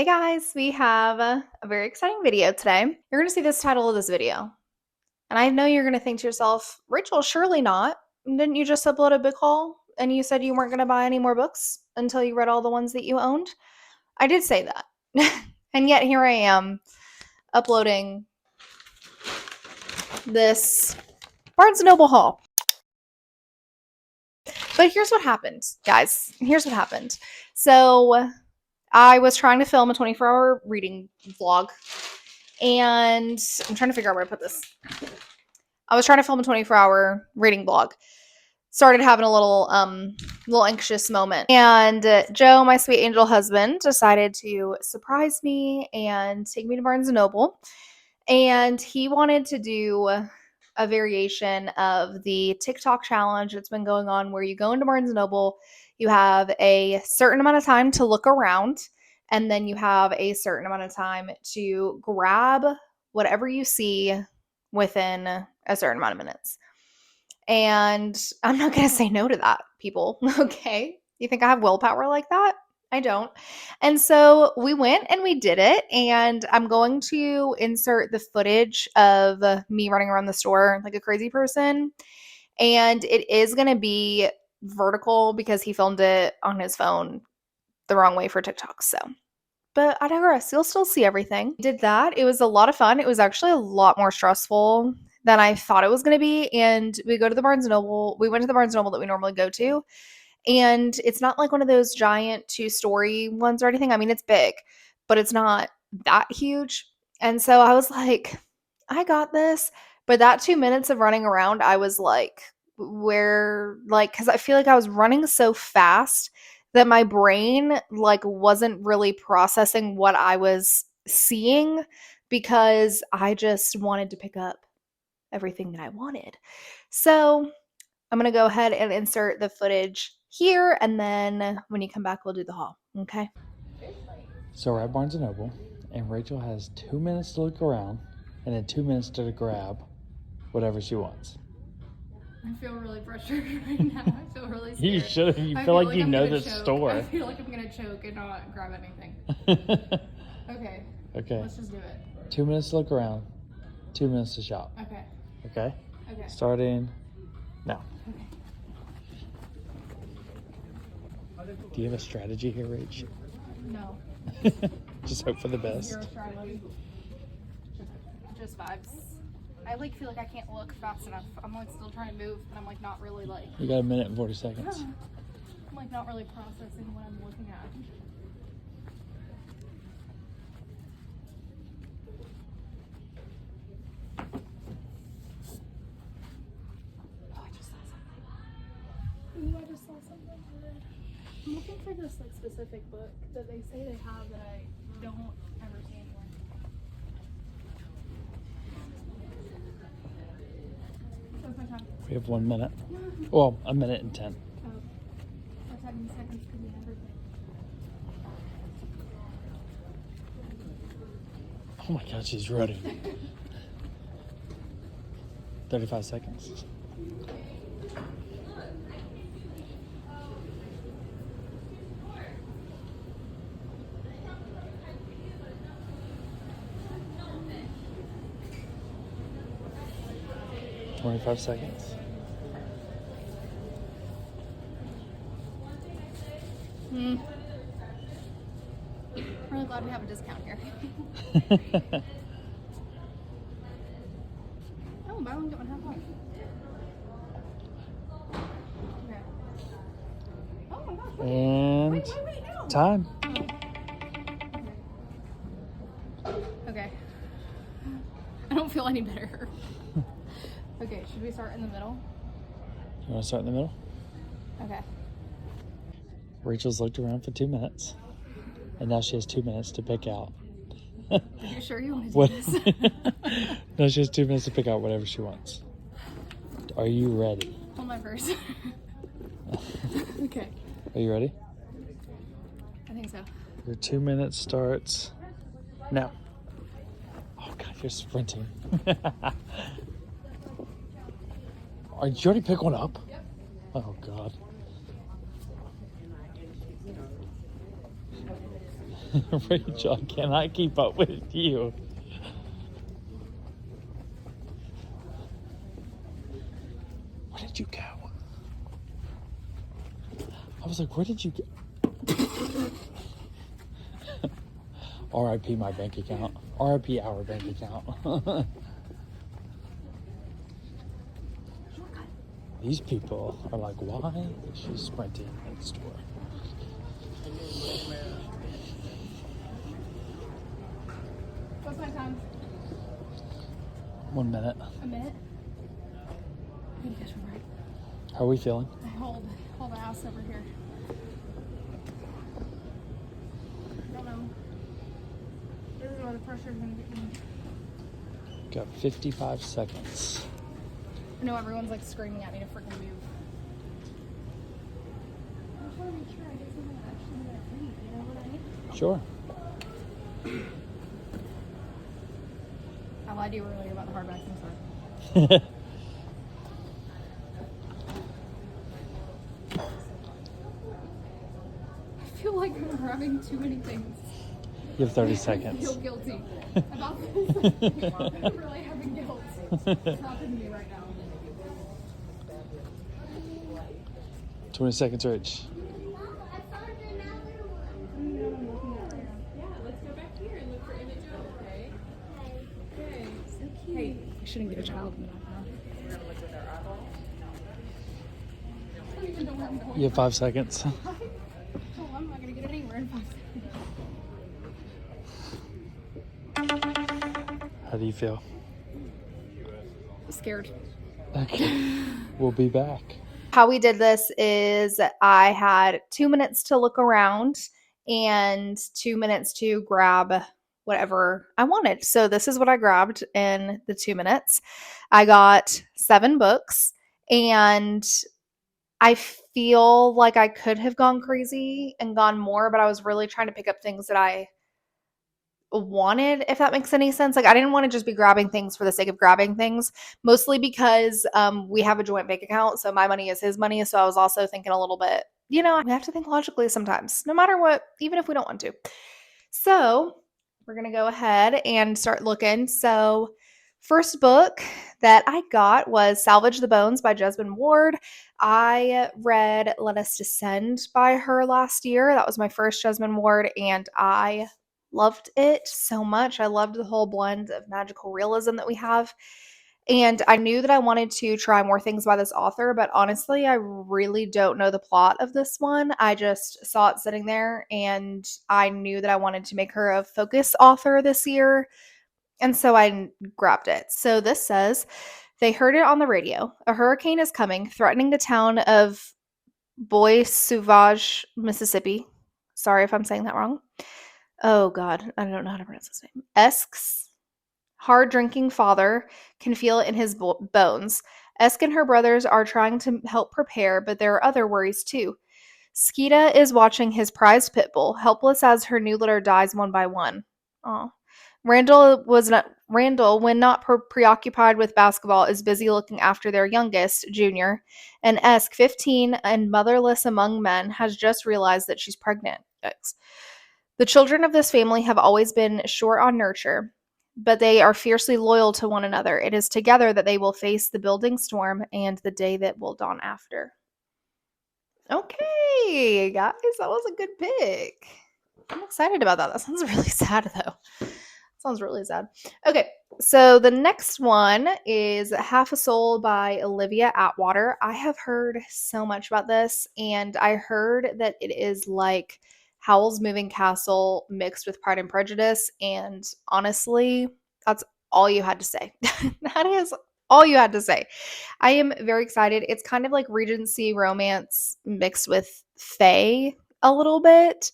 Hey guys, we have a very exciting video today. You're going to see this title of this video. And I know you're going to think to yourself, Rachel, surely not. Didn't you just upload a book haul and you said you weren't going to buy any more books until you read all the ones that you owned? I did say that. And yet here I am uploading this Barnes and Noble haul. But here's what happened, guys. Here's what happened. So I was trying to film a 24-hour reading vlog, and I'm trying to figure out where to put this. I was trying to film a 24-hour reading vlog. Started having a little anxious moment, and Joe, my sweet angel husband, decided to surprise me and take me to Barnes and Noble, and he wanted to do a variation of the TikTok challenge that's been going on, where you go into Barnes and Noble, you have a certain amount of time to look around, and then you have a certain amount of time to grab whatever you see within a certain amount of minutes. And I'm not going to say no to that, people. Okay. You think I have willpower like that? I don't. And so we went and we did it. And I'm going to insert the footage of me running around the store like a crazy person. And it is going to be vertical because he filmed it on his phone the wrong way for TikTok. So, but I digress. You'll still see everything. Did that. It was a lot of fun. It was actually a lot more stressful than I thought it was going to be. And we go to the Barnes and Noble. We went to the Barnes and Noble that we normally go to. And it's not like one of those giant 2-story ones or anything. I mean, it's big, but it's not that huge. And so I was like, I got this. But that 2 minutes of running around, I was like, because I feel like I was running so fast that my brain like wasn't really processing what I was seeing, because I just wanted to pick up everything that I wanted. So I'm going to go ahead and insert the footage here, and then when you come back, we'll do the haul. Okay. So we're at Barnes and Noble, and Rachel has 2 minutes to look around and then 2 minutes to grab whatever she wants. I feel really pressured right now. I feel really scared. You should. You feel like you know the store. I feel like I'm gonna choke and not grab anything. Okay. Okay. Let's just do it. 2 minutes to look around, 2 minutes to shop. Okay. Okay? Okay. Starting now. Okay. Do you have a strategy here, Rach? No. Just hope for the best. Zero strategy. Just vibes. I like feel like I can't look fast enough. I'm like still trying to move, but I'm like not really like. You got a minute and 40 seconds. I'm like not really processing what I'm looking at. Oh, I just saw something. Ooh, I just saw something good. I'm looking for this like specific book that they say they have that I don't ever see anywhere. What's my time? We have 1 minute. Well, a minute and 10. Oh, our 10 seconds could be everything. Oh my God, she's running. 35 seconds. $25 seconds. Really glad we have a discount here. Oh, buy one, get one half off. Okay. Oh my gosh. And Wait, no. time. Okay. I don't feel any better. Okay, should we start in the middle? You want to start in the middle? Okay. Rachel's looked around for 2 minutes, and now she has 2 minutes to pick out. Are you sure you want to do What? this? No, she has 2 minutes to pick out whatever she wants. Are you ready? Hold my purse. Okay. Are you ready? I think so. Your 2 minutes starts now. Oh God, you're sprinting. Did you already pick one up? Yep. Oh God. Rachel, I cannot keep up with you. Where did you go? I was like, where did you go? RIP my bank account. RIP our bank account. These people are like, why is she sprinting next door? What's my time? 1 minute. A minute? I need to catch my breath. How are we feeling? I hold the ass over here. I don't know. This is where the pressure's gonna get me. Got 55 seconds. I know everyone's like screaming at me to freaking move. I just want to make sure I get something that actually that I read. You know what I mean? Sure. I lied to you earlier about the hardbacks. I'm sorry. I feel like I'm grabbing too many things. You have 30 I seconds. feel guilty about this. I'm really having guilt. It's happening to me right now. 20 seconds, Rich. Hey, I shouldn't get a child in the background. I don't even know where I'm going. You have 5 seconds. Oh, I'm not going to get anywhere in 5 seconds. How do you feel? Scared. Okay. We'll be back. How we did this is I had 2 minutes to look around and 2 minutes to grab whatever I wanted. So this is what I grabbed in the 2 minutes. I got 7 books, and I feel like I could have gone crazy and gone more, but I was really trying to pick up things that I wanted, if that makes any sense. Like, I didn't want to just be grabbing things for the sake of grabbing things, mostly because we have a joint bank account, so my money is his money. So I was also thinking a little bit, we have to think logically sometimes, no matter what, even if we don't want to. So we're gonna go ahead and start looking. So first book that I got was Salvage the Bones by Jesmyn Ward. I read Let Us Descend by her last year. That was my first Jesmyn Ward, and I loved it so much. I loved the whole blend of magical realism that we have. And I knew that I wanted to try more things by this author, but honestly, I really don't know the plot of this one. I just saw it sitting there, and I knew that I wanted to make her a focus author this year. And so I grabbed it. So this says, they heard it on the radio. A hurricane is coming, threatening the town of Bois Sauvage, Mississippi. Sorry if I'm saying that wrong. Oh, God. I don't know how to pronounce his name. Esk's hard-drinking father can feel it in his bones. Esk and her brothers are trying to help prepare, but there are other worries, too. Skeeta is watching his prized pit bull, helpless as her new litter dies one by one. Oh. Randall, when not preoccupied with basketball, is busy looking after their youngest, Junior. And Esk, 15 and motherless among men, has just realized that she's pregnant. Yikes. The children of this family have always been short on nurture, but they are fiercely loyal to one another. It is together that they will face the building storm and the day that will dawn after. Okay, guys, that was a good pick. I'm excited about that. That sounds really sad, though. Sounds really sad. Okay, so the next one is Half a Soul by Olivia Atwater. I have heard so much about this, and I heard that it is like Howl's Moving Castle mixed with Pride and Prejudice, and honestly, that's all you had to say. That is all you had to say. I am very excited. It's kind of like Regency romance mixed with fae a little bit,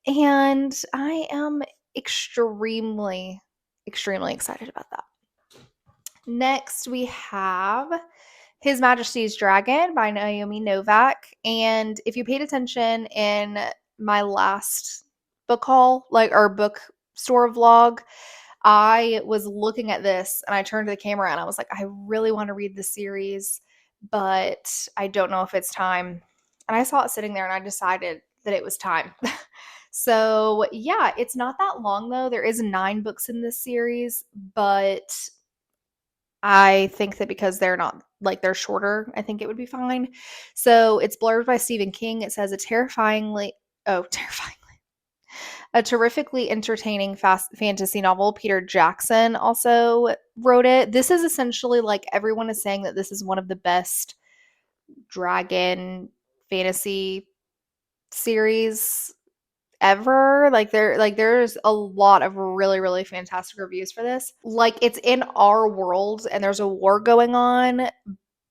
and I am extremely excited about that. Next, we have His Majesty's Dragon by Naomi Novak. And if you paid attention in my last book haul, or bookstore vlog, I was looking at this and I turned to the camera and I was like, I really want to read the series, but I don't know if it's time. And I saw it sitting there and I decided that it was time. So yeah, it's not that long though. There is 9 books in this series, but I think that because they're not like they're shorter, I think it would be fine. So it's blurbed by Stephen King. It says terrifyingly, a terrifically entertaining fast fantasy novel. Peter Jackson also wrote it. This is essentially like everyone is saying that this is one of the best dragon fantasy series ever. There's a lot of really fantastic reviews for this. Like it's in our world and there's a war going on,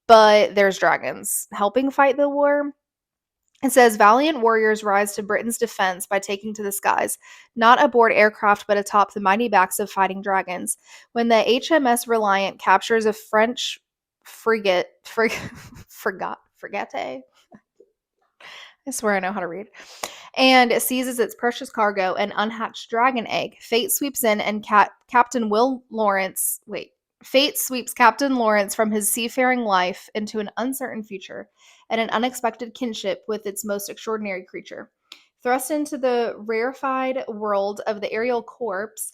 but there's dragons helping fight the war. It says valiant warriors rise to Britain's defense by taking to the skies, not aboard aircraft but atop the mighty backs of fighting dragons. When the HMS Reliant captures a French frigate, I swear I know how to read, and seizes its precious cargo, an unhatched dragon egg. Fate sweeps Captain Lawrence from his seafaring life into an uncertain future and an unexpected kinship with its most extraordinary creature. Thrust into the rarefied world of the aerial corpse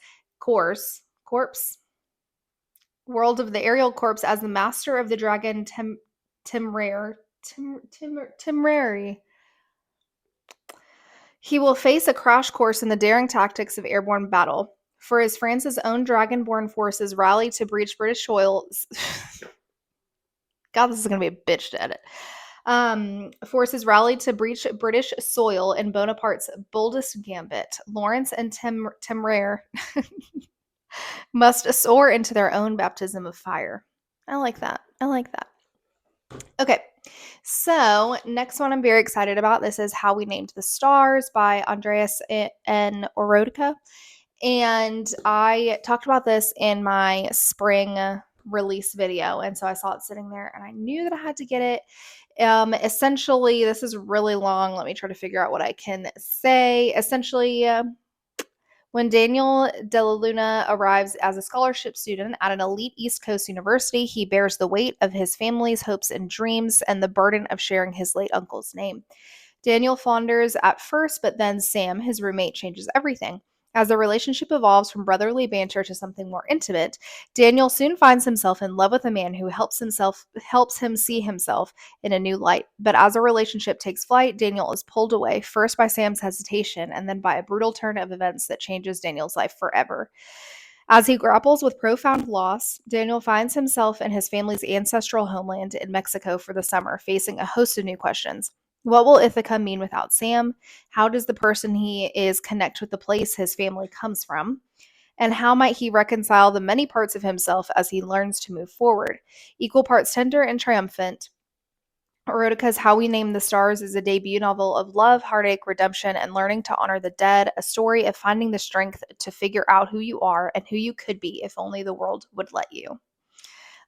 as the master of the dragon Timrari. He will face a crash course in the daring tactics of airborne battle. For as France's own dragonborn forces rally to breach British soil, God, this is going to be a bitch to edit. Forces rallied to breach British soil in Bonaparte's boldest gambit. Lawrence and Timrare must soar into their own baptism of fire. I like that. Okay, so next one I'm very excited about. This is How We Named the Stars by Andreas N. Orotica. And I talked about this in my spring release video. And so I saw it sitting there and I knew that I had to get it. Essentially, this is really long. Let me try to figure out what I can say. Essentially, when Daniel de la Luna arrives as a scholarship student at an elite East Coast university, he bears the weight of his family's hopes and dreams and the burden of sharing his late uncle's name. Daniel flounders at first, but then Sam, his roommate, changes everything. As the relationship evolves from brotherly banter to something more intimate, Daniel soon finds himself in love with a man who helps him see himself in a new light. But as the relationship takes flight, Daniel is pulled away, first by Sam's hesitation and then by a brutal turn of events that changes Daniel's life forever. As he grapples with profound loss, Daniel finds himself in his family's ancestral homeland in Mexico for the summer, facing a host of new questions. What will Ithaca mean without Sam? How does the person he is connect with the place his family comes from? And how might he reconcile the many parts of himself as he learns to move forward? Equal parts tender and triumphant, Erotica's How We Name the Stars is a debut novel of love, heartache, redemption, and learning to honor the dead, a story of finding the strength to figure out who you are and who you could be if only the world would let you.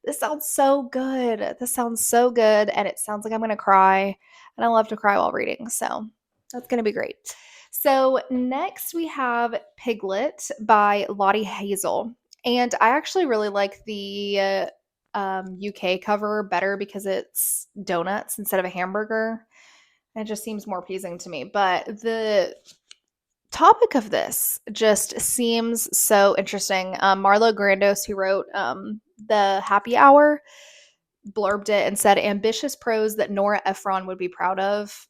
This sounds so good. And it sounds like I'm going to cry, and I love to cry while reading, so that's going to be great. So next we have Piglet by Lottie Hazel, and I actually really like the UK cover better because it's donuts instead of a hamburger. It just seems more pleasing to me, but the topic of this just seems so interesting. Marlo Grandos, who wrote The Happy Hour, blurbed it and said, ambitious prose that Nora Ephron would be proud of.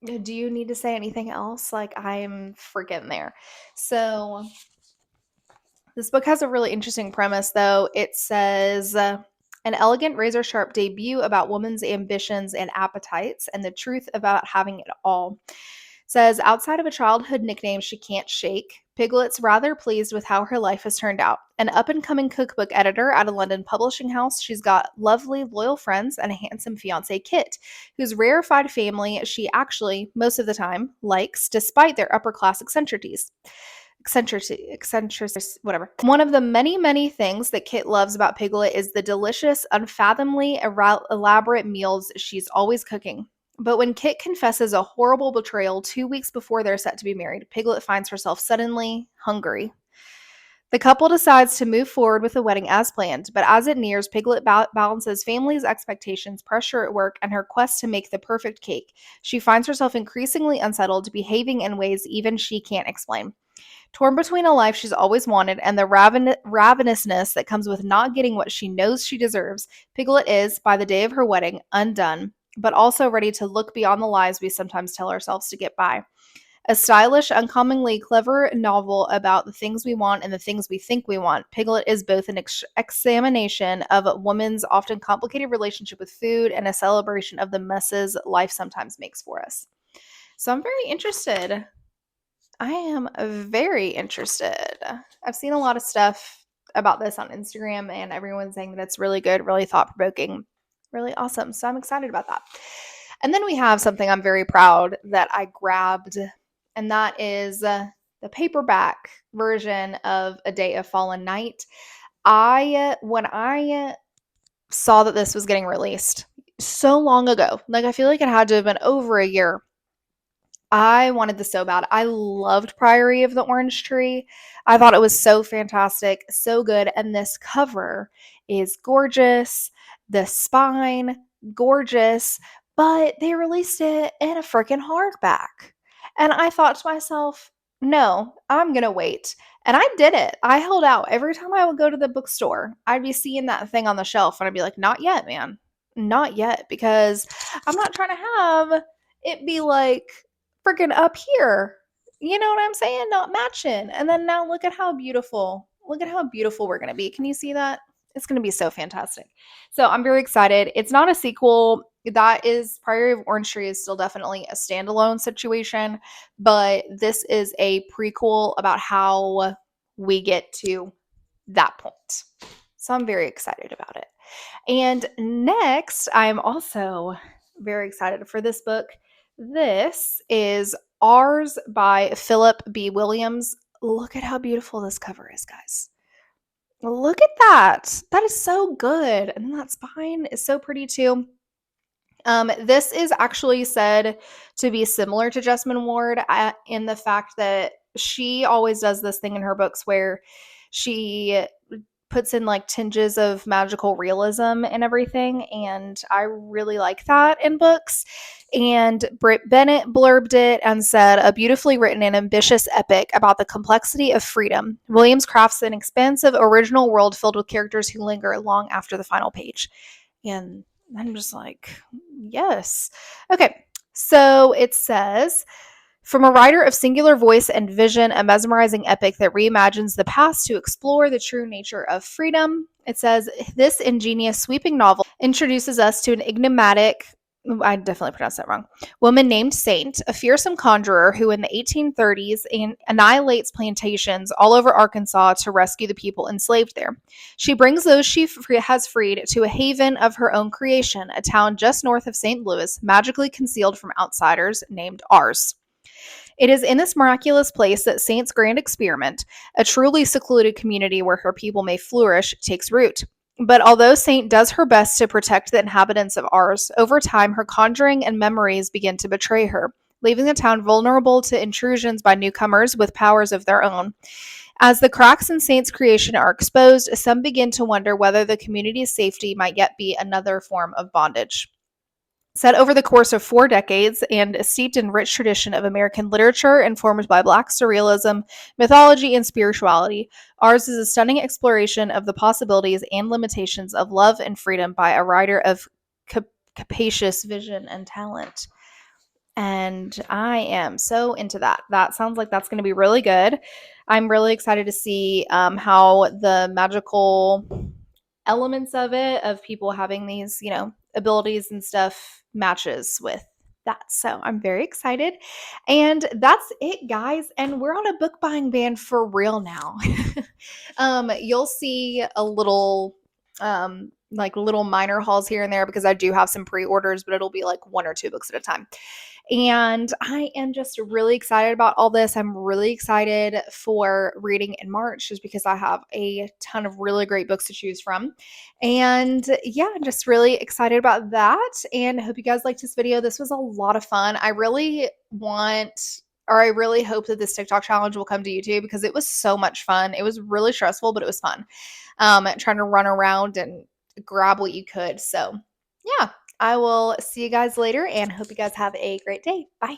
Do you need to say anything else? Like, I'm freaking there. So this book has a really interesting premise, though. It says, an elegant razor-sharp debut about woman's ambitions and appetites and the truth about having it all. Says, outside of a childhood nickname she can't shake, Piglet's rather pleased with how her life has turned out. An up-and-coming cookbook editor at a London publishing house, she's got lovely, loyal friends and a handsome fiancé, Kit, whose rarefied family she actually, most of the time, likes, despite their upper-class eccentricities. Whatever. One of the many things that Kit loves about Piglet is the delicious, unfathomably elaborate meals she's always cooking. But when Kit confesses a horrible betrayal 2 weeks before they're set to be married, Piglet finds herself suddenly hungry. The couple decides to move forward with the wedding as planned, but as it nears, Piglet balances family's expectations, pressure at work, and her quest to make the perfect cake. She finds herself increasingly unsettled, behaving in ways even she can't explain. Torn between a life she's always wanted and the ravenousness that comes with not getting what she knows she deserves, Piglet is, by the day of her wedding, undone, but also ready to look beyond the lies we sometimes tell ourselves to get by. A stylish, uncommonly clever novel about the things we want and the things we think we want, Piglet is both an examination of a woman's often complicated relationship with food and a celebration of the messes life sometimes makes for us. So I'm very interested. I am very interested. I've seen a lot of stuff about this on Instagram, and everyone's saying that it's really good, really thought-provoking, really awesome. So I'm excited about that. And then we have something I'm very proud that I grabbed, and that is the paperback version of A Day of Fallen Night. When I saw that this was getting released so long ago, like I feel like it had to have been over a year, I wanted this so bad. I loved Priory of the Orange Tree. I thought it was so fantastic, so good. And this cover is gorgeous. The spine, gorgeous. But they released it in a freaking hardback. And I thought to myself, no, I'm going to wait. And I did it. I held out. Every time I would go to the bookstore, I'd be seeing that thing on the shelf. And I'd be like, not yet, man. Not yet. Because I'm not trying to have it be like freaking up here. You know what I'm saying? Not matching. And then now look at how beautiful. Look at how beautiful we're going to be. Can you see that? It's going to be so fantastic. So I'm very excited. It's not a sequel. That is Priory of Orange Tree is still definitely a standalone situation, but this is a prequel about how we get to that point. So I'm very excited about it. And next, I'm also very excited for this book. This is Ours by Philip B. Williams. Look at how beautiful this cover is, guys. Look at that. That is so good. And that spine is so pretty too. This is actually said to be similar to Jessamine Ward in the fact that she always does this thing in her books where she puts in like tinges of magical realism and everything, and I really like that in books. And Britt Bennett blurbed it and said, a beautifully written and ambitious epic about the complexity of freedom. Williams crafts an expansive original world filled with characters who linger long after the final page. And I'm just like, yes. Okay, so it says, from a writer of singular voice and vision, a mesmerizing epic that reimagines the past to explore the true nature of freedom. It says, this ingenious, sweeping novel introduces us to an enigmatic, I definitely pronounced that wrong, woman named Saint, a fearsome conjurer who in the 1830s annihilates plantations all over Arkansas to rescue the people enslaved there. She brings those she has freed to a haven of her own creation, a town just north of St. Louis, magically concealed from outsiders, named Ours. It is in this miraculous place that Saint's grand experiment, a truly secluded community where her people may flourish, takes root. But although Saint does her best to protect the inhabitants of Ours, over time her conjuring and memories begin to betray her, leaving the town vulnerable to intrusions by newcomers with powers of their own. As the cracks in Saint's creation are exposed, some begin to wonder whether the community's safety might yet be another form of bondage. Set over the course of 4 decades and steeped in rich tradition of American literature informed by Black surrealism, mythology, and spirituality, Ours is a stunning exploration of the possibilities and limitations of love and freedom by a writer of capacious vision and talent. And I am so into that. That sounds like that's going to be really good. I'm really excited to see how the magical elements of it, of people having these, abilities and stuff, matches with that. So I'm very excited. And that's it, guys. And we're on a book buying ban for real now. You'll see a little like little minor hauls here and there because I do have some pre-orders, but it'll be like 1 or 2 books at a time. And I am just really excited about all this. I'm really excited for reading in March just because I have a ton of really great books to choose from. And yeah, I'm just really excited about that. And I hope you guys liked this video. This was a lot of fun. I really want or I really hope that this TikTok challenge will come to YouTube because it was so much fun. It was really stressful, but it was fun. Trying to run around and grab what you could. So, yeah, I will see you guys later and hope you guys have a great day. Bye.